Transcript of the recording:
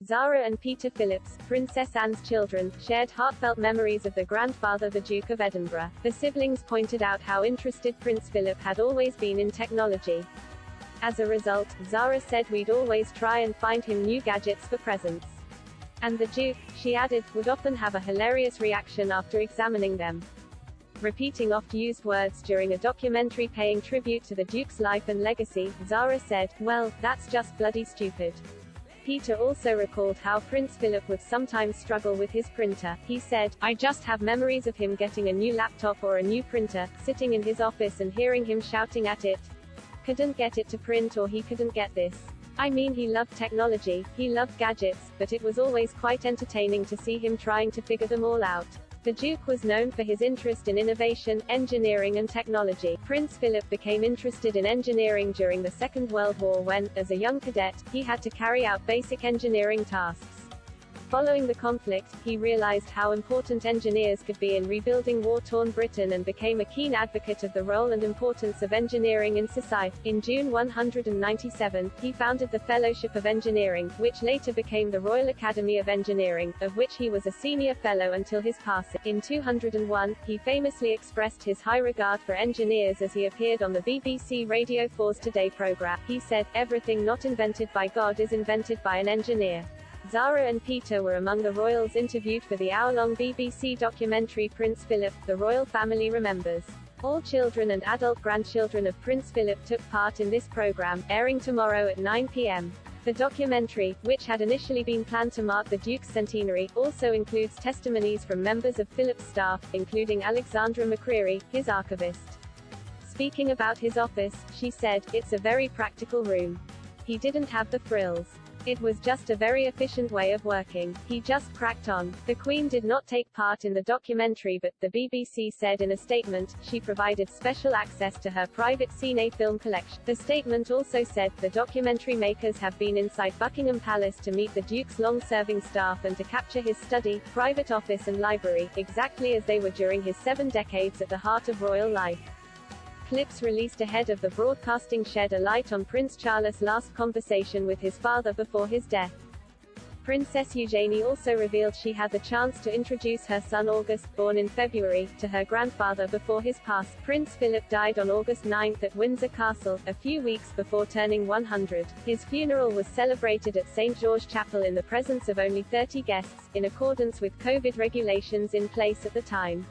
Zara and Peter Phillips, Princess Anne's children, shared heartfelt memories of their grandfather, the Duke of Edinburgh. The siblings pointed out how interested Prince Philip had always been in technology. As a result, Zara said, "We'd always try and find him new gadgets for presents. And the Duke," she added, "would often have a hilarious reaction after examining them." Repeating oft-used words during a documentary paying tribute to the Duke's life and legacy, Zara said, "Well, that's just bloody stupid." Peter also recalled how Prince Philip would sometimes struggle with his printer. He said, "I just have memories of him getting a new laptop or a new printer, sitting in his office and hearing him shouting at it. Couldn't get it to print, or he couldn't get this. I mean, he loved technology, he loved gadgets, but it was always quite entertaining to see him trying to figure them all out." The Duke was known for his interest in innovation, engineering and technology. Prince Philip became interested in engineering during the Second World War when, as a young cadet, he had to carry out basic engineering tasks. Following the conflict, he realized how important engineers could be in rebuilding war-torn Britain and became a keen advocate of the role and importance of engineering in society. In June 197, he founded the Fellowship of Engineering, which later became the Royal Academy of Engineering, of which he was a senior fellow until his passing. In 201, he famously expressed his high regard for engineers as he appeared on the BBC Radio 4's Today programme. He said, "Everything not invented by God is invented by an engineer." Zara and Peter were among the royals interviewed for the hour-long BBC documentary Prince Philip, The Royal Family Remembers. All children and adult grandchildren of Prince Philip took part in this program, airing tomorrow at 9 p.m. The documentary, which had initially been planned to mark the Duke's centenary, also includes testimonies from members of Philip's staff, including Alexandra McCreary, his archivist. Speaking about his office, she said, "It's a very practical room. He didn't have the frills. It was just a very efficient way of working. He just cracked on." The Queen did not take part in the documentary, but, the BBC said in a statement, she provided special access to her private Cine film collection. The statement also said, "The documentary makers have been inside Buckingham Palace to meet the Duke's long-serving staff and to capture his study, private office and library, exactly as they were during his 7 decades at the heart of royal life." Clips released ahead of the broadcasting shed a light on Prince Charles' last conversation with his father before his death. Princess Eugenie also revealed she had the chance to introduce her son August, born in February, to her grandfather before his passing. Prince Philip died on August 9 at Windsor Castle, a few weeks before turning 100. His funeral was celebrated at St. George Chapel in the presence of only 30 guests, in accordance with COVID regulations in place at the time.